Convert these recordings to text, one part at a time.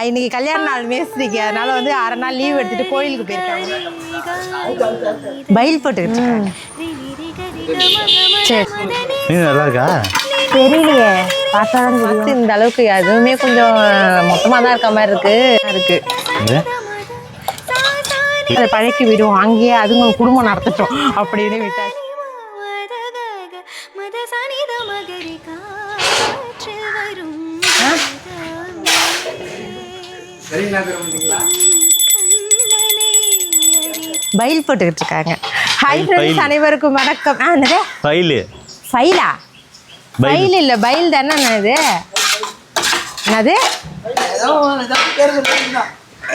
இன்னைக்கு கல்யாண நாள் மேஸ்திரிக்கு, அதனால வந்து அரை நாள் லீவ் எடுத்துட்டு கோயிலுக்கு போயிருக்காங்க. பயில் போட்டுக்கிட்டு இருக்காங்க. சரி நல்லா இருக்கா தெரியலையே, பார்த்து இந்த அளவுக்கு அதுவுமே கொஞ்சம் மொத்தமாக தான் இருக்க மாதிரி இருக்கு. அதை பழக்கி விடுவோம், அங்கேயே அதுங்க குடும்பம் நடத்தட்டும் அப்படின்னு விட்டாச்சு. பயில் போட்டுக்கிட்டு இருக்காங்க. ஹாய் ஃப்ரெண்ட்ஸ், அனைவருக்கும் வணக்கம். என்னது ஃபைலா? ஃபைல் இல்லை, பயில் தானே. இது என்னது?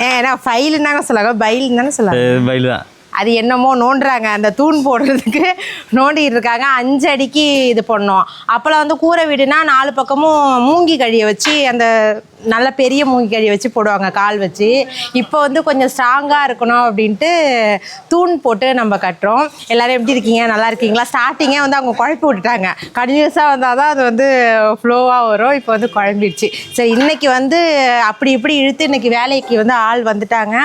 ஏன்னா ஃபைலுன்னாங்க சொல்லாங்க, பயில் தானே சொல்லாங்க. பயில் தான். அது என்னமோ நோண்டுறாங்க, அந்த தூண் போடுறதுக்கு நோண்டிகிட்டு இருக்காங்க. 5 அடிக்கு இது பண்ணோம். அப்போல்லாம் வந்து கூரை வீடுனா 4 பக்கமும் மூங்கி கழியை வச்சு, அந்த நல்ல பெரிய மூங்கி கழியை வச்சு போடுவாங்க, கால் வச்சு. இப்போ வந்து கொஞ்சம் ஸ்ட்ராங்காக இருக்கணும் அப்படின்ட்டு தூண் போட்டு நம்ம கட்டுறோம். எல்லோரும் எப்படி இருக்கீங்க, நல்லா இருக்கீங்களா? ஸ்டார்டிங்கே வந்து அவங்க குழப்பி விட்டுட்டாங்க. கண்டினியூஸாக வந்தால் தான் அது வந்து ஃப்ளோவாக வரும். இப்போ வந்து குழம்பிடுச்சு. சரி, இன்றைக்கி வந்து அப்படி இப்படி இழுத்து இன்றைக்கி வேலைக்கு வந்து ஆள் வந்துட்டாங்க.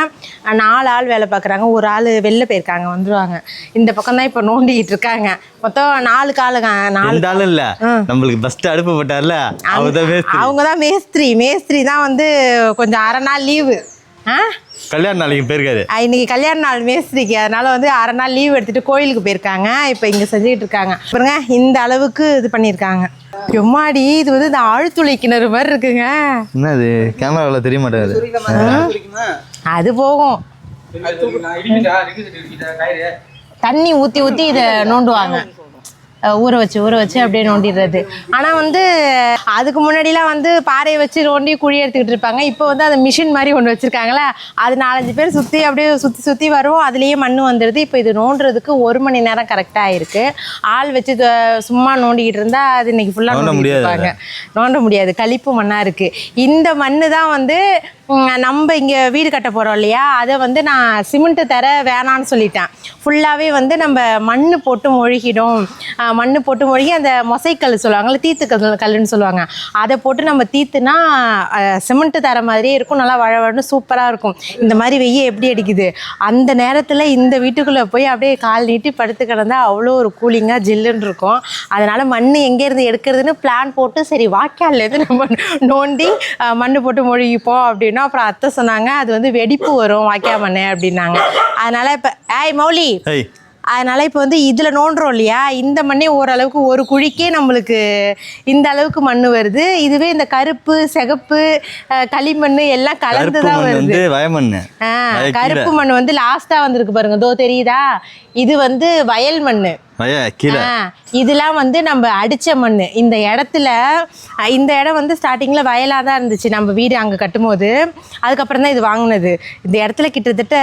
4 ஆள் வேலை பார்க்குறாங்க. ஒரு ஆள் வெளில போயிருக்காங்க, வந்துடுவாங்க. இந்த பக்கம் தான் இப்போ நோண்டிக்கிட்டு இருக்காங்க. மொத்தம் 4 காலுங்க. 4 ஆள் இல்லை, நம்மளுக்கு ஃபஸ்ட்டு அடுப்பு போட்டார்ல, அவங்க தான் மேஸ்திரி தான் வந்து கொஞ்சம் அரை நாள் லீவு. கல்யாண நாளைக்கு போயிருக்காரு. இன்னைக்கு கல்யாண நாள் மேஸ்திரிக்கு, அதனால வந்து அரை நாள் லீவ் எடுத்துட்டு கோயிலுக்கு போயிருக்காங்க. இப்போ இங்கே செஞ்சுக்கிட்டு இருக்காங்க பாருங்க. இந்த அளவுக்கு இது பண்ணியிருக்காங்க. எம்மாடி, இது வந்து இந்த ஆழ்துளை கிணறு மாதிரி இருக்குங்க. என்னது கேமராவில் தெரிய மாட்டேங்குது. அது போகும், தண்ணி ஊற்றி ஊற்றி இதை நோண்டுவாங்க, ஊற வச்சு அப்படியே நோண்டிடுறது. ஆனால் வந்து அதுக்கு முன்னாடிலாம் வந்து பாறையை வச்சு நோண்டி குழி எடுத்துக்கிட்டு இருப்பாங்க. இப்போ வந்து அது மிஷின் மாதிரி ஒன்று வச்சுருக்காங்களே, அது 4-5 பேர் சுற்றி அப்படியே சுற்றி வரும், அதுலேயே மண் வந்துடுது. இப்போ இது நோண்டுறதுக்கு 1 மணி நேரம் கரெக்டாக இருக்குது. ஆள் வச்சு சும்மா நோண்டிக்கிட்டு இருந்தால் அது இன்னைக்கு ஃபுல்லாக நோண்டிருப்பாங்க. நோண்ட முடியாது, களிப்பு மண்ணாக இருக்குது. இந்த மண் தான் வந்து நம்ம இங்கே வீடு கட்ட போகிறோம் இல்லையா, அதை வந்து நான் சிமெண்ட்டு தர வேணான்னு சொல்லிட்டேன். ஃபுல்லாகவே வந்து நம்ம மண் போட்டு மொழிகிடும். மண் போட்டு மொழிகி அந்த மொசைக்கல் சொல்லுவாங்கள்ல, கல்லுன்னு சொல்லுவாங்க, அதை போட்டு நம்ம தீத்துனா சிமெண்ட்டு தர மாதிரியே இருக்கும். நல்லா வழவழன்னு சூப்பராக இருக்கும். இந்த மாதிரி வெய்ய எப்படி அடிக்குது, அந்த நேரத்தில் இந்த வீட்டுக்குள்ளே போய் அப்படியே கால் நீட்டி படுத்து கிடந்தா அவ்வளோ ஒரு கூலிங்காக ஜில்லுன்னு இருக்கும். அதனால் மண் எங்கேருந்து எடுக்கிறதுன்னு பிளான் போட்டு, சரி வாய்க்கால்லேருந்து நம்ம நோண்டி மண் போட்டு மொழிகிப்போம் அப்படின்னு. அப்புறம் அத்தை சொன்னாங்க, அது வந்து வெடிப்பு வரும் வாய்க்கா மண்ணு அப்படின்னாங்க. அதனால இப்போ மௌலி, அதனால் இப்போ வந்து இதில் நோண்டுறோம் இல்லையா, இந்த மண்ணே ஓரளவுக்கு ஒரு குழிக்கே நம்மளுக்கு இந்த அளவுக்கு மண் வருது. இதுவே இந்த கருப்பு சிகப்பு களிமண் எல்லாம் கலந்து தான் வருது. கருப்பு மண் வந்து லாஸ்ட்டாக வந்திருக்கு பாருங்க, தோ தெரியுதா, இது வந்து வயல் மண். இதெல்லாம் வந்து நம்ம அடித்த மண். இந்த இடம் வந்து ஸ்டார்டிங்கில் வயலாக தான் இருந்துச்சு நம்ம வீடு அங்கே கட்டும்போது. அதுக்கப்புறம் தான் இது வாங்கினது. இந்த இடத்துல கிட்டத்தட்ட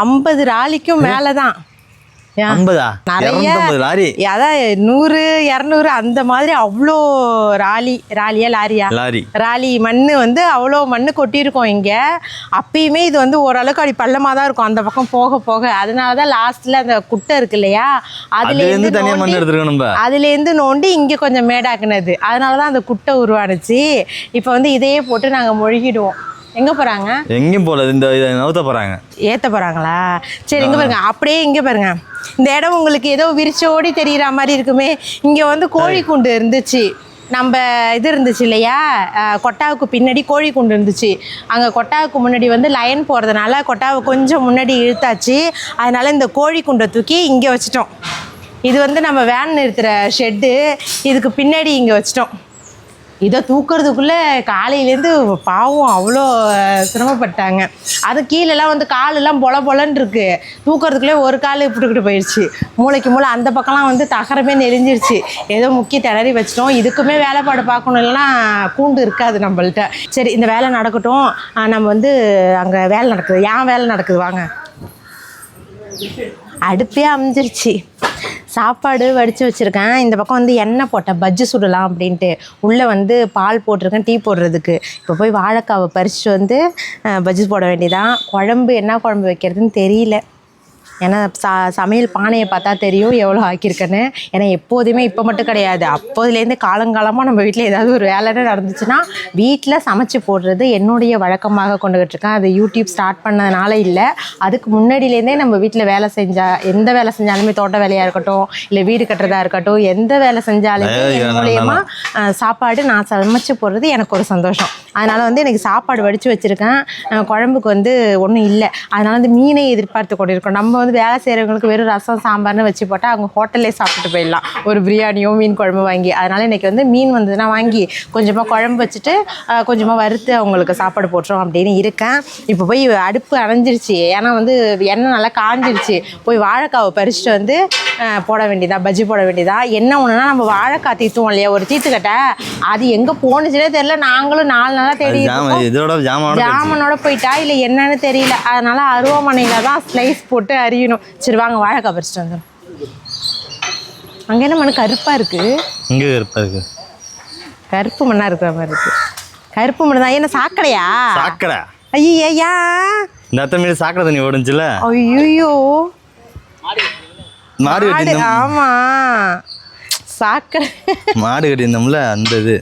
50 ராலிக்கும் மேலே தான். நிறைய, அதான் 100-200 அந்த மாதிரி அவ்வளோ ராலி மண்ணு வந்து அவ்வளோ மண்ணு கொட்டியிருக்கோம் இங்கே. அப்பயுமே இது வந்து ஓரளவுக்கு அப்படி பள்ளமாக தான் இருக்கும் அந்த பக்கம் போக போக. அதனால தான் லாஸ்ட்டில் அந்த குட்டை இருக்கு இல்லையா, அதுலேருந்து நோண்டி இங்கே கொஞ்சம் மேடாக்குனது. அதனால தான் அந்த குட்டை உருவானுச்சு. இப்போ வந்து இதையே போட்டு நாங்கள் மொழிகிடுவோம். எங்கே போகிறாங்க? எங்கேயும் போகல, இந்த நவுத்த போகிறாங்க, ஏற்ற போகிறாங்களா? சரி, இங்கே பாருங்க, அப்படியே இங்கே பாருங்க. இந்த இடம் உங்களுக்கு ஏதோ விரிச்சோடி தெரிகிற மாதிரி இருக்குமே. இங்கே வந்து கோழி கூண்டு இருந்துச்சு, நம்ம இது இருந்துச்சு இல்லையா, கொட்டாவுக்கு பின்னாடி கோழி கூண்டு இருந்துச்சு. அங்கே கொட்டாவுக்கு முன்னாடி வந்து லைன் போகிறதுனால கொட்டாவை கொஞ்சம் முன்னாடி இழுத்தாச்சு. அதனால் இந்த கோழி கூண்டை தூக்கி இங்கே வச்சிட்டோம். இது வந்து நம்ம வேன் நிறுத்துகிற ஷெட்டு, இதுக்கு பின்னாடி இங்கே வச்சிட்டோம். இதை தூக்கிறதுக்குள்ளே காலையிலேருந்து பாவம் அவ்வளோ சிரமப்பட்டாங்க. அது கீழெல்லாம் வந்து காலெல்லாம் பொலன்னு இருக்குது. தூக்கிறதுக்குள்ளே ஒரு கால் இப்படிக்கிட்டு போயிடுச்சு, மூளைக்கு மூளை. அந்த பக்கம்லாம் வந்து தகரமே நெறிஞ்சிருச்சு. ஏதோ முக்கிய திணறி வச்சிட்டோம். இதுக்குமே வேலைப்பாடு பார்க்கணும், இல்லைன்னா கூண்டு இருக்காது நம்மள்கிட்ட. சரி, இந்த வேலை நடக்கட்டும். நம்ம வந்து அங்கே வேலை நடக்குது, வேலை நடக்குது, வாங்க. அடுப்பே அமைஞ்சிருச்சு. சாப்பாடு வடித்து வச்சுருக்கேன். இந்த பக்கம் வந்து எண்ணெய் போட்டேன் பஜ்ஜி சுடலாம் அப்படின்ட்டு. உள்ளே வந்து பால் போட்டிருக்கேன் டீ போடுறதுக்கு. இப்போ போய் வாழைக்காவை பறிச்சுட்டு வந்து பஜ்ஜி போட வேண்டியதான். குழம்பு என்ன குழம்பு வைக்கிறதுன்னு தெரியல. ஏன்னா சமையல் பானையை பார்த்தா தெரியும் எவ்வளோ ஆக்கியிருக்கேன்னு. ஏன்னா எப்போதுமே இப்போ மட்டும் கிடையாது, அப்போதுலேருந்து காலங்காலமாக நம்ம வீட்டில் ஏதாவது ஒரு வேலைன்னு நடந்துச்சுன்னா வீட்டில் சமைச்சு போடுறது என்னுடைய வழக்கமாக கொண்டுகிட்டு இருக்கேன். அது யூடியூப் ஸ்டார்ட் பண்ணதுனால இல்லை, அதுக்கு முன்னாடியிலேருந்தே நம்ம வீட்டில் வேலை செஞ்சால், எந்த வேலை செஞ்சாலுமே, தோட்ட வேலையாக இருக்கட்டும் இல்லை வீடு கட்டுறதா இருக்கட்டும், எந்த வேலை செஞ்சாலுமே என் மூலயமா சாப்பாடு நான் சமைச்சு போடுறது எனக்கு ஒரு சந்தோஷம். அதனால் வந்து எனக்கு சாப்பாடு வடித்து வச்சுருக்கேன். குழம்புக்கு வந்து ஒன்றும் இல்லை, அதனால் வந்து மீனை எதிர்பார்த்து கொண்டு இருக்கோம். நம்ம வந்து வேலை செய்கிறவங்களுக்கு வெறும் ரசம் சாம்பார்னு வச்சு போட்டால் அவங்க ஹோட்டல்லே சாப்பிட்டுட்டு போயிடலாம், ஒரு பிரியாணியோ மீன் குழம்பு வாங்கி. அதனால் இன்றைக்கி வந்து மீன் வந்ததுன்னா வாங்கி கொஞ்சமாக குழம்பு வச்சுட்டு கொஞ்சமாக வறுத்து அவங்களுக்கு சாப்பாடு போட்டுரும் அப்படின்னு இருக்கேன். இப்போ போய் அடுப்பு அணைஞ்சிருச்சு, ஏன்னா வந்து எண்ணெய் நல்லா காஞ்சிருச்சு. போய் வாழைக்காவை பறிச்சுட்டு வந்து போட வேண்டியதா, பஜ்ஜி போட வேண்டியதா. என்ன ஒன்றுனா நம்ம வாழைக்காய் தீத்துவோம் இல்லையா, ஒரு தீத்துக்கட்டை, அது எங்கே போணுச்சுன்னே தெரியல. நாங்களும் 4 நாளாக தேடி ஜாமனோட போயிட்டா இல்லை என்னன்னு தெரியல. அதனால அருவாமனையில் தான் ஸ்லைஸ் போட்டு அறியணும். சரி வாங்க வாழைக்காய் பறிச்சுட்டு வந்துடும். அங்கே என்ன மண்ணு கருப்பாக இருக்குது? இங்கே கருப்பாக இருக்குது, கருப்பு மண்ணாக இருக்கிற மாதிரி இருக்குது. கருப்பு மண்ணு தான். என்ன சாக்கடையா? சாக்கடை. ஐயா இந்த அத்தை மீன் சாக்கடை தண்ணி ஓடுச்சுல. ஐயோ மாடு கட்டி, ஆமா சாக்கடை மாடு கட்டியிருந்தோம்ல அந்த இது.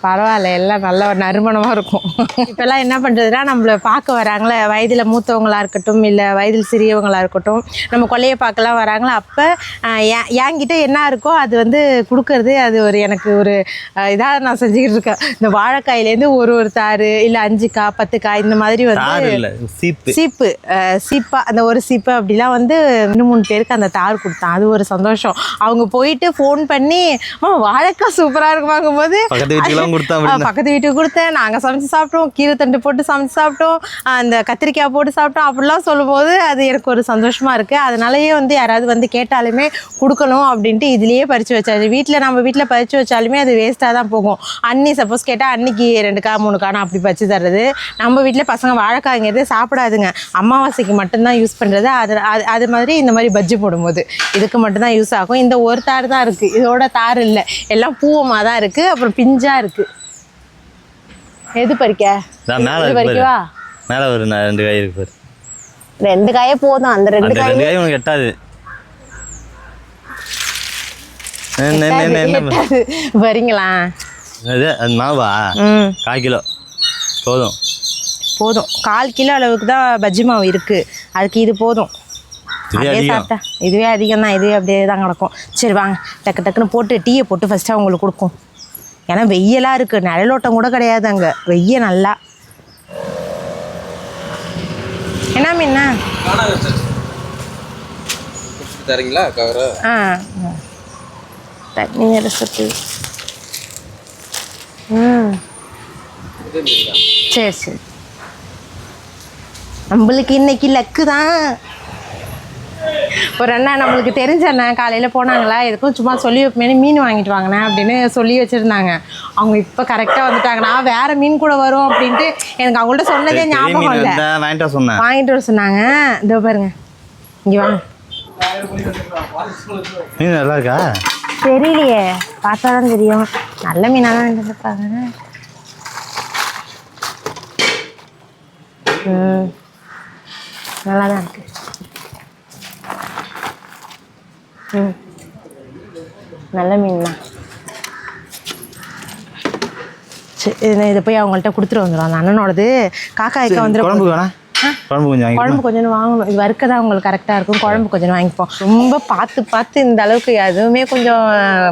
பரவாயில்ல, எல்லாம் நல்ல ஒரு நறுமணமாக இருக்கும். இப்போல்லாம் என்ன பண்ணுறதுனா, நம்மளை பார்க்க வராங்களே, வயதில் மூத்தவங்களாக இருக்கட்டும் இல்லை வயதில் சிறியவங்களாக இருக்கட்டும், நம்ம கொள்ளையை பார்க்கலாம் வராங்களா, அப்போ என்கிட்ட என்ன இருக்கோ அது வந்து கொடுக்கறது. அது ஒரு எனக்கு ஒரு இதாக நான் செஞ்சுக்கிட்டு இருக்கேன். இந்த வாழைக்காயிலேருந்து ஒரு தாறு இல்லை 5 காய் 10 காய் இந்த மாதிரி வந்து சீப்பா அந்த ஒரு சீப்பு அப்படிலாம் வந்து 2-3 பேருக்கு அந்த தார் கொடுத்தான். அது ஒரு சந்தோஷம். அவங்க போயிட்டு ஃபோன் பண்ணி வாழைக்காய் சூப்பராக இருக்கும் போது பக்கத்து வீட்டுக்கு கொடுத்தேன், நாங்கள் சமைச்சு சாப்பிட்டோம், கீரை தண்டு போட்டு சமைச்சு சாப்பிட்டோம், அந்த கத்திரிக்காய் போட்டு சாப்பிட்டோம் அப்படிலாம் சொல்லும்போது அது எனக்கு ஒரு சந்தோஷமாக இருக்குது. அதனாலேயே வந்து யாராவது வந்து கேட்டாலுமே கொடுக்கணும் அப்படின்ட்டு இதுலேயே பறித்து வச்சாச்சு. நம்ம வீட்டில் பறித்து வச்சாலுமே அது வேஸ்ட்டாக தான் போகும். அன்னி சப்போஸ் கேட்டால் அன்னைக்கு 2 காய் 3 காய் அப்படி பறித்து தர்றது. நம்ம வீட்டில் பசங்க வாழைக்காய்ங்கிறதே சாப்பிடாதுங்க, அமாவாசைக்கு மட்டும்தான் யூஸ் பண்ணுறது. அது மாதிரி இந்த மாதிரி பஜ்ஜி போடும்போது இதுக்கு மட்டும்தான் யூஸ் ஆகும். இந்த ஒரு தார் தான் இருக்குது, இதோட தார் இல்லை, எல்லாம் பூவமாக தான் இருக்குது, அப்புறம் பிஞ்சாக இருக்குது. எது பறிக்க? பறிக்கவா? மேலே ஒரு 2 காய் இருக்கு. 2 காயே போதும், அந்த 2 காய் உனக்கு எட்டாது. வரீங்களா? அது மாவா 1/4 கிலோ போதும். 1/4 கிலோ அளவுக்கு தான் பஜ்ஜி மாவு இருக்குது, அதுக்கு இது போதும். அதே சாப்பிட்டா இதுவே அதிகம் தான், இதுவே அப்படியே தான் கிடக்கும். சரி வாங்க டக்கு டக்குன்னு போட்டு டீயை போட்டு ஃபஸ்ட்டு அவங்களுக்கு கொடுக்கும். ஏன்னா வெயிலாக இருக்குது, நிழலோட்டம் கூட கிடையாது அங்கே, வெய்ய நல்லா. என்ன மீன்னா தரீங்களா? தண்ணி ரெசிபி. சரி நம்மளுக்கு இன்னைக்கு லக்கு தான். ஒரு அண்ணா நம்மளுக்கு தெரிஞ்ச அண்ணா காலையில் போனாங்களா, எதுக்கும் சும்மா சொல்லி வைப்பேன் மீன் வாங்கிட்டு வாங்கினே அப்படின்னு சொல்லி வச்சுருந்தாங்க. அவங்க இப்போ கரெக்டாக வந்துட்டாங்க. நான் வேறு மீன் கூட வரும் அப்படின்ட்டு எனக்கு அவங்கள்ட்ட சொன்னதே ஞாபகம் இல்லை. வாங்கிட்டு வர சொன்னாங்க. இதோ பாருங்க, இங்கே வாங்க. மீன் நல்லா இருக்கா? தெரியலையே, பார்த்தா தான் தெரியும். நல்ல மீனாக தான் இருப்பாங்க. நல்லா தான் இருக்கு. நல்ல மீன் தான். சரி இதை போய் அவங்கள்ட்ட கொடுத்துட்டு வந்துடும். அந்த அண்ணனோடது காக்கா வைக்க வந்துடும். குழம்பு கொஞ்சம் வாங்கணும், இது வறுக்க தான் உங்களுக்கு கரெக்டாக இருக்கும். குழம்பு கொஞ்சம் வாங்கிப்போம். ரொம்ப பார்த்து இந்த அளவுக்கு அதுவுமே கொஞ்சம்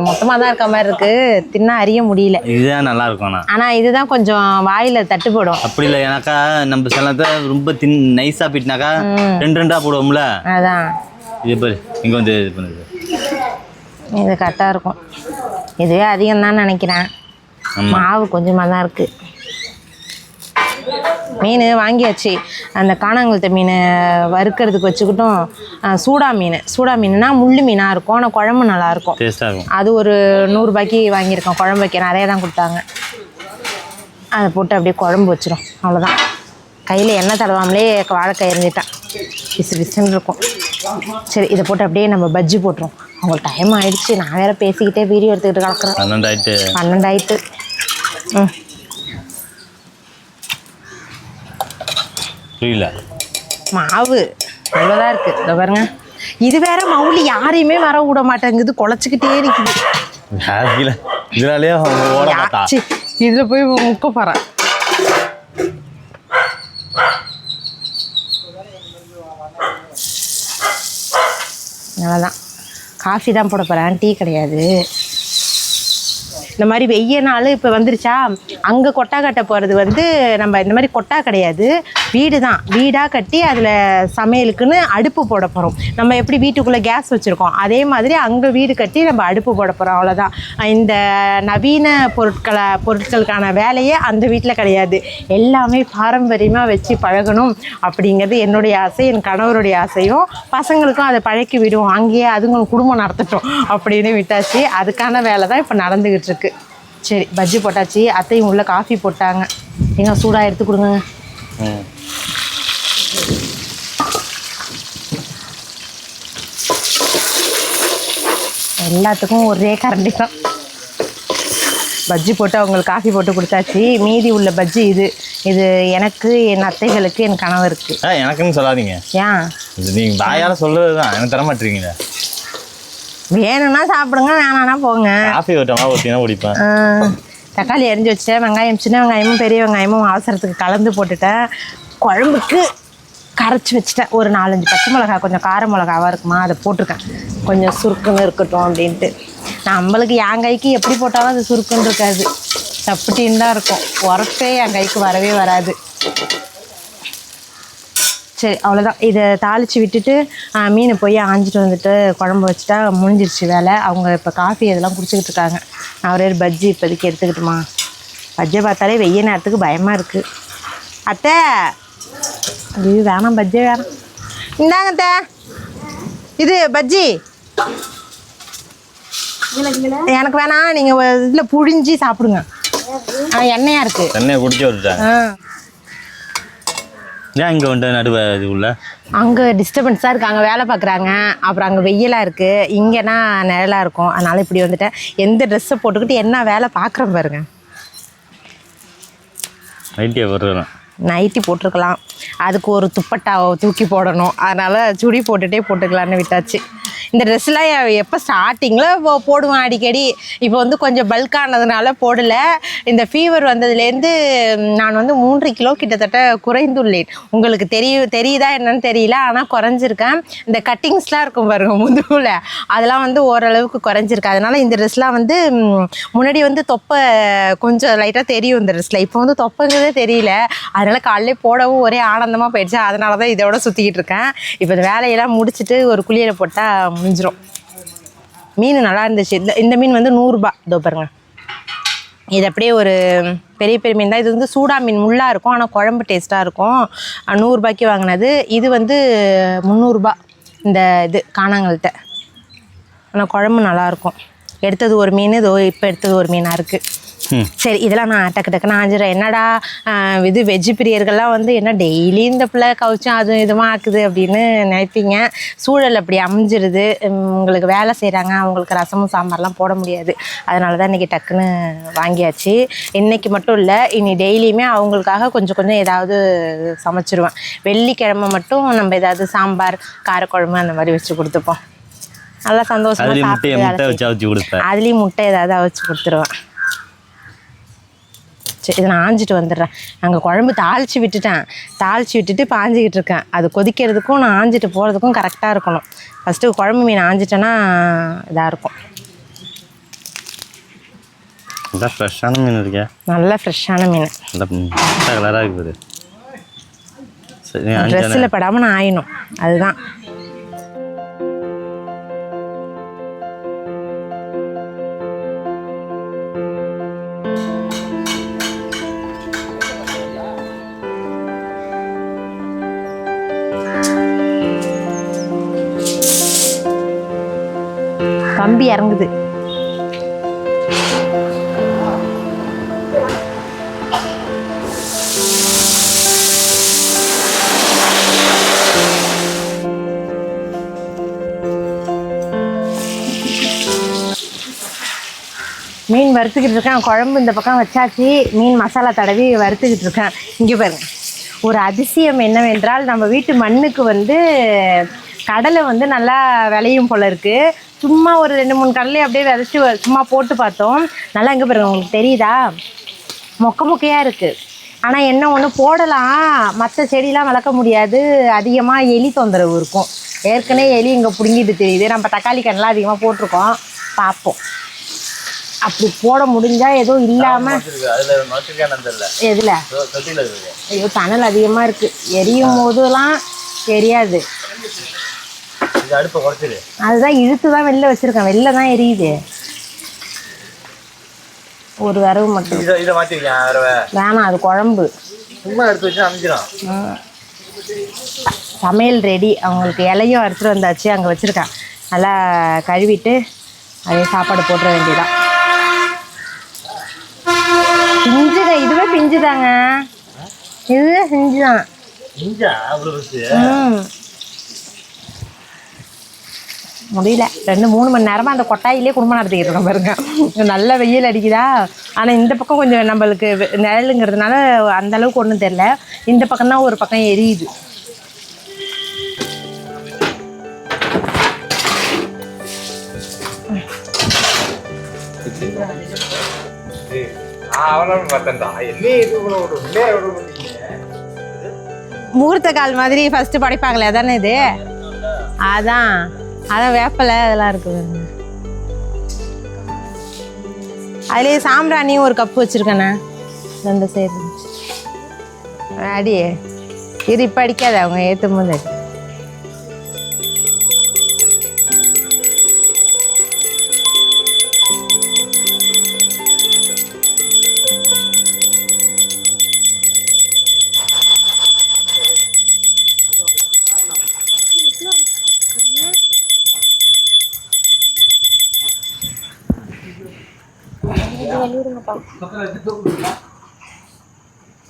மொத்தமாக தான் இருக்க மாதிரி இருக்குது, தின்னா அறிய முடியல. இதுதான் நல்லா இருக்கும். ஆனால் இதுதான் கொஞ்சம் வாயில் தட்டுப்படும். அப்படி இல்லை, ஏன்னாக்கா நம்ம சிலத்தை ரொம்ப நைஸாக போயிட்டுனாக்கா 2 போடுவோம்ல, அதான் இது பாரு இங்கே வந்து இது பண்ணுது. இது கரெக்டாக இருக்கும். இதுவே அதிகம் தான் நினைக்கிறேன். மாவு கொஞ்சமாக தான் இருக்குது. மீன் வாங்கியாச்சு. அந்த காணாங்குளத்தை மீன் வறுக்கிறதுக்கு வச்சுக்கிட்டோம். சூடா மீன்னா முள்ளு மீனாக இருக்கும், ஆனால் குழம்பு நல்லாயிருக்கும், டேஸ்ட்டாக இருக்கும். அது ஒரு 100 ரூபாய்க்கு வாங்கியிருக்கோம். குழம்பு வைக்க நிறைய தான் கொடுத்தாங்க. அதை போட்டு அப்படியே குழம்பு வச்சிடும், அவ்வளோதான். கையில் எண்ணெய் தடவாமலே வாழைக்காய் எரிஞ்சிட்டேன், பிசுன்னு இருக்கும். சரி இதை போட்டு அப்படியே நம்ம பஜ்ஜி போட்டுரும். அவங்களுக்கு டைம் ஆகிடுச்சு, நான் வேறு பேசிக்கிட்டே வீடியோ எடுத்துக்கிட்டு கிடக்குறேன். 12 ஆயிட்டு. புரியல. மாவு அவ்வளோதான் இருக்குது. இதை பாருங்க, இது வேற மவுளி யாரையுமே வர விட மாட்டேங்குது, குலைச்சிக்கிட்டே நிக்குது. இதனாலேயே ஓட மாட்டா. இதுல போய் முக்க போறேன். அவ்வளோதான், காஃபி தான் போட போகிறேன், டீ கிடையாது. இந்த மாதிரி வெய்ய நாள் இப்போ வந்துருச்சா, அங்கே கொட்டா கட்ட போகிறது வந்து நம்ம இந்த மாதிரி கொட்டா கிடையாது, வீடு தான். வீடாக கட்டி அதில் சமையலுக்குன்னு அடுப்பு போட போகிறோம். நம்ம எப்படி வீட்டுக்குள்ளே கேஸ் வச்சுருக்கோம் அதே மாதிரி அங்கே வீடு கட்டி நம்ம அடுப்பு போட போகிறோம், அவ்வளோதான். இந்த நவீன பொருட்களுக்கான வேலையே அந்த வீட்டில் கிடையாது. எல்லாமே பாரம்பரியமாக வச்சு பழகணும் அப்படிங்கிறது என்னுடைய ஆசை, என் கணவருடைய ஆசையும். பசங்களுக்கும் அதை பழக்கி விடுவோம், அங்கேயே அதுங்க குடும்பம் நடத்தட்டும் அப்படின்னு விட்டாச்சு. அதுக்கான வேலை தான் இப்போ நடந்துக்கிட்டு இருக்கு. சரி, பஜ்ஜி போட்டாச்சு. அத்தையும் உள்ள காஃபி போட்டாங்க. எங்க சூடாக எடுத்து கொடுங்க. எல்லாத்துக்கும் ஒரே கரண்டி தான். பஜ்ஜி போட்டு அவங்களுக்கு காஃபி போட்டு கொடுத்தாச்சு. மீதி உள்ள பஜ்ஜி இது எனக்கு, என் அத்தைகளுக்கு, என் கணவருக்கு. எனக்குன்னு சொல்லாதீங்க. ஏன்? நீங்கள் வாயால சொல்கிறது தான், எனக்கு தர மாட்டீங்களா? வேணும்னா சாப்பிடுங்க, வேணான்னா போங்க. காஃபி ஓட்டமாக ஊற்றினா குடிப்பேன். தக்காளி எரிஞ்சு வச்சுட்டேன். வெங்காயம், சின்ன வெங்காயமும் பெரிய வெங்காயமும் அவசரத்துக்கு கலந்து போட்டுட்டேன். குழம்புக்கு கரைச்சி வச்சுட்டேன். ஒரு 4-5 பச்சை மிளகா, கொஞ்சம் கார மிளகாவாக இருக்குமா, அதை போட்டிருக்கேன். கொஞ்சம் சுருக்குன்னு இருக்கட்டும் அப்படின்ட்டு. நம்மளுக்கு என் கைக்கு எப்படி போட்டாலும் அது சுருக்குன்னு இருக்காது, சப்புட்டின்னு தான் இருக்கும். உரப்பே என் கைக்கு வரவே வராது. சரி, அவ்வளோதான். இதை தாளித்து விட்டுட்டு மீனை போய் ஆஞ்சிட்டு வந்துட்டு குழம்பு வச்சுட்டா முடிஞ்சிருச்சு வேலை. அவங்க இப்போ காஃபி இதெல்லாம் குடிச்சிக்கிட்டு இருக்காங்க. நான் ஒரே பஜ்ஜி இப்போதைக்கு எடுத்துக்கிட்டுமா. பஜ்ஜியை பார்த்தாலே வெய்ய நேரத்துக்கு பயமாக இருக்குது. அத்தை, ஐயோ வேணாம், பஜ்ஜி வேணாம். இந்தாங்க அத்தை, இது பஜ்ஜி எனக்கு வேணாம். நீங்கள் இதில் புழிஞ்சி சாப்பிடுங்க. எண்ணெயாக இருக்குது. எண்ணெயை குடிச்சு விட்டுட்டாங்க. ஏன் இங்கே வந்துட்டு நடுவே இது உள்ள? அங்கே டிஸ்டர்பன்ஸாக இருக்குது, அங்கே வேலை பார்க்குறாங்க. அப்புறம் அங்கே வெயிலாக இருக்குது, இங்கேனா நிழலாக இருக்கும். அதனால் இப்படி வந்துட்டேன். எந்த ட்ரெஸ்ஸை போட்டுக்கிட்டு என்ன வேலை பார்க்குறேன் பாருங்க. நைட்டியை போட்டுருக்கலாம். நைட்டி போட்டிருக்கலாம், அதுக்கு ஒரு துப்பட்டாவை தூக்கி போடணும். அதனால் சுடி போட்டுக்கலான்னு விட்டாச்சு. இந்த ட்ரெஸ்லாம் எப்போ ஸ்டார்டிங்கில் போடுவேன் அடிக்கடி. இப்போ வந்து கொஞ்சம் பல்கானதுனால போடலை. இந்த ஃபீவர் வந்ததுலேருந்து நான் வந்து 3 கிலோ கிட்டத்தட்ட குறைந்துள்ளேன். உங்களுக்கு தெரியுதா என்னன்னு தெரியல, ஆனால் குறைஞ்சிருக்கேன். இந்த கட்டிங்ஸ்லாம் இருக்கும் பாருங்க முதுகில், அதெல்லாம் வந்து ஓரளவுக்கு குறைஞ்சிருக்கு. அதனால் இந்த ட்ரெஸ்லாம் வந்து முன்னாடி வந்து தொப்பை கொஞ்சம் லைட்டாக தெரியும் இந்த ட்ரெஸ்ஸில். இப்போ வந்து தொப்பைங்கிறதே தெரியல. அதனால் காலையிலே போடவும் ஒரே ஆனந்தமாக போயிடுச்சு. அதனால தான் இதோட சுற்றிக்கிட்டு இருக்கேன். இப்போ இந்த வேலையெல்லாம் முடிச்சுட்டு ஒரு குளியலை போட்டால் முடிஞ்சிடும். மீன் நல்லா இருந்துச்சு. இந்த மீன் வந்து 100 ரூபா. இதோ பாருங்க, இது அப்படியே ஒரு பெரிய மீன் தான். இது வந்து சூடா மீன், முள்ளாக இருக்கும், ஆனால் குழம்பு டேஸ்ட்டாக இருக்கும். 100 ரூபாய்க்கு வாங்கினது. இது வந்து 300 ரூபா இந்த இது காணாங்கல்கிட்ட. ஆனால் குழம்பு நல்லாயிருக்கும். எடுத்தது ஒரு மீன், இதோ இப்போ எடுத்தது ஒரு மீனாக இருக்குது. சரி, இதெல்லாம் நான் டக்குன்னு ஆஞ்சிடுறேன். என்னடா இது வெஜ்ஜு பிரியர்கள்லாம் வந்து என்ன டெய்லி இந்த பிள்ளை கவுச்சும் அதுவும் இதுவும் ஆக்குது அப்படின்னு நினைப்பீங்க. சூழல் அப்படி அமைஞ்சிருது. உங்களுக்கு வேலை செய்கிறாங்க, அவங்களுக்கு ரசமும் சாம்பார்லாம் போட முடியாது. அதனால தான் இன்றைக்கி டக்குன்னு வாங்கியாச்சு. இன்றைக்கி மட்டும் இல்லை, இனி டெய்லியுமே அவங்களுக்காக கொஞ்சம் ஏதாவது சமைச்சிருவேன். வெள்ளிக்கிழமை மட்டும் நம்ம ஏதாவது சாம்பார், காரக்குழம்பு அந்த மாதிரி வச்சு கொடுத்துப்போம். நல்லா சந்தோஷமாக சாப்பிட்டு அதுலேயும் முட்டை ஏதாவது அவிச்சு கொடுத்துருவேன். இதை நான் ஆஞ்சிட்டு வந்துடுறேன். அங்கே குழம்பு தாளித்து விட்டுட்டு இப்போ ஆஞ்சிக்கிட்டு இருக்கேன். அது கொதிக்கிறதுக்கும் நான் ஆஞ்சிட்டு போகிறதுக்கும் கரெக்டாக இருக்கணும். ஃபஸ்ட்டு குழம்பு மீன் ஆஞ்சிட்டேன்னா இதாக இருக்கும். ஃப்ரெஷ்ஷான மீன் இருக்கா? நல்ல ஃப்ரெஷ்ஷான மீன், கலராக இருக்குது. ட்ரெஸ்ஸில் படாமல் நான் ஆயணும், அதுதான். கம்பி இறங்குது. மீன் வறுத்துக்கிட்டு இருக்கேன். குழம்பு இந்த பக்கம் வச்சாச்சு. மீன் மசாலா தடவி வறுத்துக்கிட்டு இருக்கேன். இங்கே பாருங்க, ஒரு அதிசயம் என்னவென்றால் நம்ம வீட்டு மண்ணுக்கு வந்து கடலை வந்து நல்லா விளையும் போல இருக்குது. சும்மா ஒரு 2-3 கடலையை அப்படியே விதைச்சி சும்மா போட்டு பார்த்தோம். நல்லா எங்கே பாருங்க உங்களுக்கு தெரியுதா, மொக்கையாக இருக்குது. ஆனால் என்ன ஒன்று போடலாம், மற்ற செடியெலாம் வளர்க்க முடியாது, அதிகமாக எலி தொந்தரவு இருக்கும். ஏற்கனவே எலி இங்கே பிடுங்கிட்டு தெரியுது. நம்ம தக்காளி கண்ணெலாம் அதிகமாக போட்டிருக்கோம், பார்ப்போம். அப்படி போட முடிஞ்சா ஏதோ இல்லாமல் எதில் ஐயோ தணல் அதிகமாக இருக்குது, எரியும் போதெல்லாம் தெரியாது. அதுதான் இழுத்து தான் வெளில வச்சுருக்கேன், வெளில தான் எரியுது. ஒரு வரவு மட்டும் வேணாம், அது குழம்பு சமையல் ரெடி. அவங்களுக்கு இலையும் எடுத்துகிட்டு வந்தாச்சு, அங்கே வச்சுருக்கேன். நல்லா கழுவிட்டு அதே சாப்பாடு போட்டுற வேண்டியதான். பிஞ்சுங்க, இதுவே பிஞ்சுதாங்க, இதுவே பிஞ்சுதான். முடியல, 2-3 மணி நேரமாக அந்த கொட்டாயிலே குடும்பம் நடத்திக்கிட்டு இருக்கோம் பாருங்க. நல்ல வெயில் அடிக்குதா, ஆனால் இந்த பக்கம் கொஞ்சம் நம்மளுக்கு நிழலுங்கிறதுனால அந்த அளவுக்கு ஒன்றும் தெரில. இந்த பக்கம் தான் ஒரு பக்கம் எரியுது. முகூர்த்த கால் மாதிரி ஃபர்ஸ்ட் படைப்பாங்களே அதானே இது, அதான் வேப்பலை அதெல்லாம் இருக்குது. அதுலேயே சாம்பிராணியும் ஒரு கப்பு வச்சுருக்கேண்ணே, 2 சைடு அடியே. இது இப்போ அடிக்காத, அவங்க ஏற்றும் போது அடி.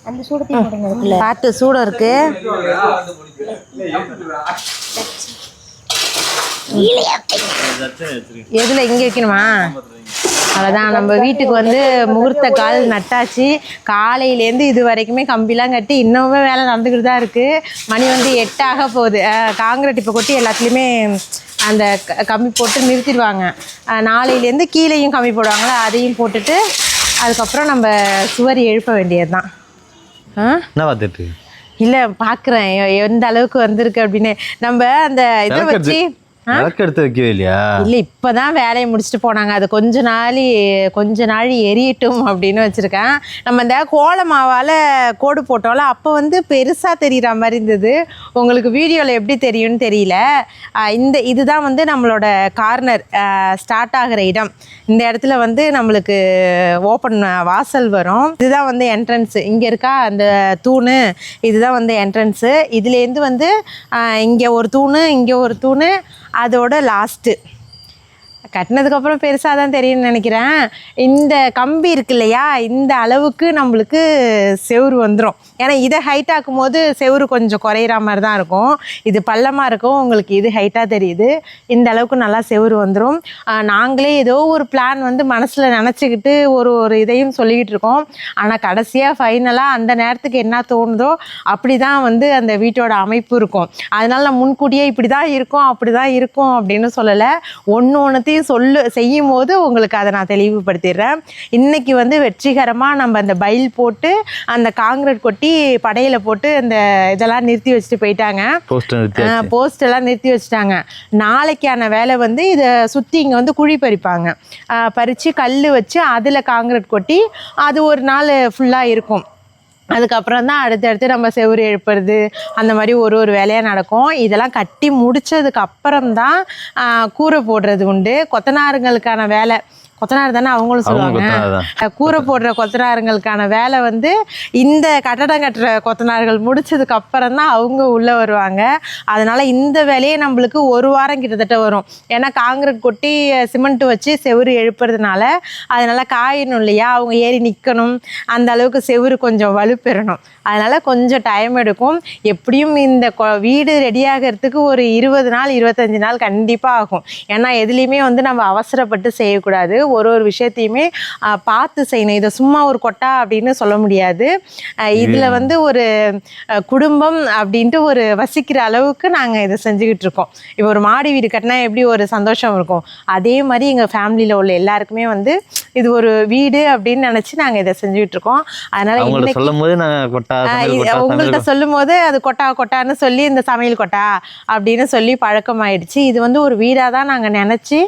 அந்த சூடத்தை போடுங்க, பார்த்து சூடம் இருக்கு. எதுல இங்க வைக்கணுமா? அவ்வளோதான். நம்ம வீட்டுக்கு வந்து முகூர்த்த கால் நட்டாச்சு. காலையிலேருந்து இது வரைக்குமே கம்பிலாம் கட்டி இன்னுமே வேலை நடந்துக்கிட்டு தான் இருக்குது. மணி வந்து 8 ஆக போகுது. காங்கிரீட் இப்போ கொட்டி எல்லாத்துலேயுமே அந்த கம்பி போட்டு நிறுத்திடுவாங்க. நாளையிலேருந்து கீழேயும் கம்பி போடுவாங்களா, அதையும் போட்டுட்டு அதுக்கப்புறம் நம்ம சுவர் எழுப்ப வேண்டியது தான். இல்லை பார்க்குறேன் எந்த அளவுக்கு வந்திருக்கு அப்படின்னு. நம்ம அந்த இதை வச்சு எடுத்து வைக்கவே இல்லையா? இல்லை, இப்போதான் வேலையை முடிச்சுட்டு போனாங்க. அது கொஞ்ச நாள் எரியட்டும் அப்படின்னு வச்சுருக்கேன். நம்ம இந்த கோல மாவால் கோடு போட்டோம்ல, அப்போ வந்து பெருசாக தெரிகிற மாதிரி இருந்தது. உங்களுக்கு வீடியோவில் எப்படி தெரியும்னு தெரியல. இதுதான் வந்து நம்மளோட கார்னர் ஸ்டார்ட் ஆகிற இடம். இந்த இடத்துல வந்து நம்மளுக்கு ஓப்பன் வாசல் வரும். இதுதான் வந்து என்ட்ரன்ஸு. இங்கே இருக்கா அந்த தூணு, இதுதான் வந்து என்ட்ரன்ஸு. இதுலேருந்து வந்து இங்கே ஒரு தூணு, இங்கே ஒரு தூணு, அதோட லாஸ்ட்டு. கட்டினதுக்கப்புறம் பெருசாக தான் தெரியும்னு நினைக்கிறேன். இந்த கம்பி இருக்கு இல்லையா, இந்த அளவுக்கு நம்மளுக்கு செவுரு வந்துடும். ஏன்னா இதை ஹைட் ஆக்கும் போது செவுரு கொஞ்சம் குறையிற மாதிரி தான் இருக்கும். இது பள்ளமாக இருக்கும், உங்களுக்கு இது ஹைட்டாக தெரியுது. இந்த அளவுக்கு நல்லா செவுரு வந்துடும். நாங்களே ஏதோ ஒரு பிளான் வந்து மனசில் நினச்சிக்கிட்டு ஒரு இதையும் சொல்லிக்கிட்டு இருக்கோம். ஆனால் கடைசியாக ஃபைனலாக அந்த நேரத்துக்கு என்ன தோணுதோ அப்படி தான் வந்து அந்த வீட்டோட அமைப்பு இருக்கும். அதனால நான் முன்கூட்டியே இப்படி தான் இருக்கும் அப்படி தான் இருக்கும் அப்படின்னு சொல்லலை. ஒன்றுத்தையும் செய்யும் போது உங்களுக்கு அதை நான் தெளிவுபடுத்திடுறேன். இன்னைக்கு வந்து வெற்றிகரமாக நம்ம அந்த பைல் போட்டு அந்த காங்கிரீட் கொட்டி படையில போட்டு அந்த இதெல்லாம் நிறுத்தி வச்சுட்டு போயிட்டாங்க. போஸ்ட் எல்லாம் நிறுத்தி வச்சுட்டாங்க. நாளைக்கான வேலை வந்து இதை சுற்றி இங்கே வந்து குழி பறிப்பாங்க. பறித்து கல் வச்சு அதில் காங்கிரீட் கொட்டி அது ஒரு நாள் ஃபுல்லாக இருக்கும். அதுக்கப்புறம் தான் அடுத்தடுத்து நம்ம செவுரு எழுப்புறது அந்த மாதிரி ஒரு வேலையாக நடக்கும். இதெல்லாம் கட்டி முடித்ததுக்கு அப்புறம்தான் கூரை போடுறது உண்டு. கொத்தனாருங்களுக்கான வேலை, கொத்தனார் தானே அவங்களும் சொல்லுவாங்க, கூரை போடுற கொத்தனாருங்களுக்கான வேலை வந்து இந்த கட்டடம் கட்டுற கொத்தனார்கள் முடிச்சதுக்கு அப்புறம் தான் அவங்க உள்ளே வருவாங்க. அதனால் இந்த வேலையே நம்மளுக்கு 1 வாரம் கிட்டத்தட்ட வரும். ஏன்னா காங்கிரீட் கொட்டி சிமெண்ட் வச்சு செவுரு எழுப்புறதுனால அதனால் காயணும் இல்லையா, அவங்க ஏறி நிற்கணும், அந்த அளவுக்கு செவுரு கொஞ்சம் வலுப்பெறணும். அதனால் கொஞ்சம் டைம் எடுக்கும். எப்படியும் இந்த வீடு ரெடியாகிறதுக்கு ஒரு 20 நாள் 25 நாள் கண்டிப்பாக ஆகும். ஏன்னா எதுலேயுமே வந்து நம்ம அவசரப்பட்டு செய்யக்கூடாது. ஒரு ஒரு விஷயத்தையுமே பார்த்து செய்யணும். இதை சும்மா ஒரு கொட்டா அப்படின்னு சொல்ல முடியாது. இதில் வந்து ஒரு குடும்பம் அப்படின்ட்டு ஒரு வசிக்கிற அளவுக்கு நாங்கள் இதை செஞ்சுக்கிட்டு இருக்கோம். இப்போ ஒரு மாடி வீடு கட்டினா எப்படி ஒரு சந்தோஷம் இருக்கும், அதே மாதிரி எங்கள் ஃபேமிலியில் உள்ள எல்லாருக்குமே வந்து இது ஒரு வீடு அப்படின்னு நினச்சி நாங்கள் இதை செஞ்சுக்கிட்டு இருக்கோம். அதனால் உங்கள்கிட்ட சொல்லும் போது அது கொட்டான்னு சொல்லி இந்த சமையல் கொட்டா அப்படின்னு சொல்லி பழக்கமாயிடுச்சு. இது வந்து ஒரு வீடாக தான் நாங்கள் நினச்சி,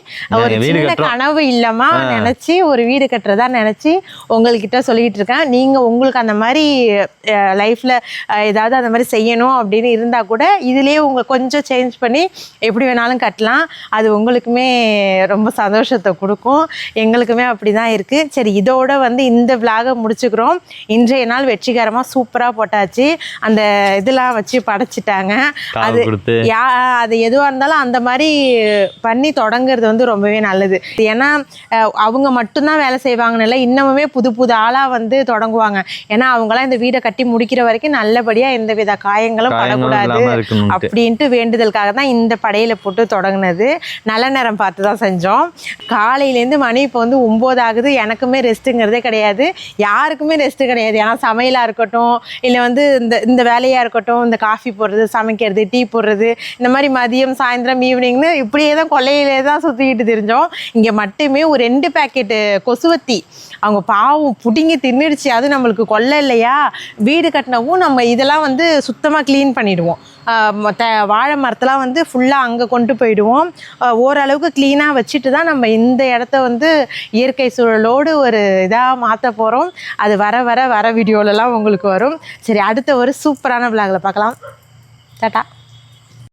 ஒரு சின்ன கனவு இல்லமா நினச்சி ஒரு வீடு கட்டுறதா நினச்சி உங்கள்கிட்ட சொல்லிகிட்டு இருக்கேன். நீங்கள் உங்களுக்கு அந்த மாதிரி லைஃப்பில் ஏதாவது அந்த மாதிரி செய்யணும் அப்படின்னு இருந்தால் கூட இதுலேயே உங்கள் கொஞ்சம் சேஞ்ச் பண்ணி எப்படி வேணாலும் கட்டலாம். அது உங்களுக்குமே ரொம்ப சந்தோஷத்தை கொடுக்கும், எங்களுக்குமே அப்படி தான் இருக்குது. சரி, இதோட வந்து இந்த விலாகை முடிச்சுக்கிறோம். இன்றைய நாள் வெற்றிகரமாக சூப்பராக போட்டாச்சு. அந்த இதெல்லாம் வச்சு படைச்சிட்டாங்க. அது எதுவாக இருந்தாலும் அந்த மாதிரி பண்ணி தொடங்குறது வந்து ரொம்பவே நல்லது. ஏன்னா அவங்க மட்டும்தான் வேலை செய்வாங்கன்னு இல்லை, இன்னமுமே புது புது ஆளாக வந்து தொடங்குவாங்க. ஏன்னா அவங்களாம் இந்த வீடை கட்டி முடிக்கிற வரைக்கும் நல்லபடியாக எந்த வித காயங்களும் படக்கூடாது அப்படின்ட்டு வேண்டுதலுக்காக தான் இந்த படையில போட்டு தொடங்கினது. நல்ல நேரம் பார்த்து தான் செஞ்சோம். காலையிலேருந்து மணி இப்போ வந்து 9 ஆகுது. எனக்குமே ரெஸ்ட்டுங்கிறதே கிடையாது, யாருக்குமே ரெஸ்ட்டு கிடையாது. ஏன்னா சமையலாக இருக்கட்டும், இல்லை வந்து இந்த வேலையாக இருக்கட்டும், இந்த காஃபி போடுறது, சமைக்கிறது, டீ போடுறது, இந்த மாதிரி மதியம் சாயந்தரம் ஈவினிங்னு இப்படியே தான் கொல்லையிலே தான் சுற்றிக்கிட்டு தெரிஞ்சோம். இங்கே மட்டுமே ஒரு 2 பேக்கெட்டு கொசுவத்தி அவங்க பாவம் பிடுங்கி தின்னுடுச்சு. அது நம்மளுக்கு கொல்லை இல்லையா, வீடு கட்டினவும் நம்ம இதெல்லாம் வந்து சுத்தமாக க்ளீன் பண்ணிவிடுவோம். வாழை மரத்தெலாம் வந்து ஃபுல்லாக அங்கே கொண்டு போயிடுவோம். ஓரளவுக்கு க்ளீனாக வச்சுட்டு தான் நம்ம இந்த இடத்த வந்து இயற்கை சூழலோடு ஒரு இதாக மாற்ற போகிறோம். அது வர வீடியோலலாம் உங்களுக்கு வரும். சரி, அடுத்த ஒரு சூப்பரான விலாகில் பார்க்கலாம். டாட்டா.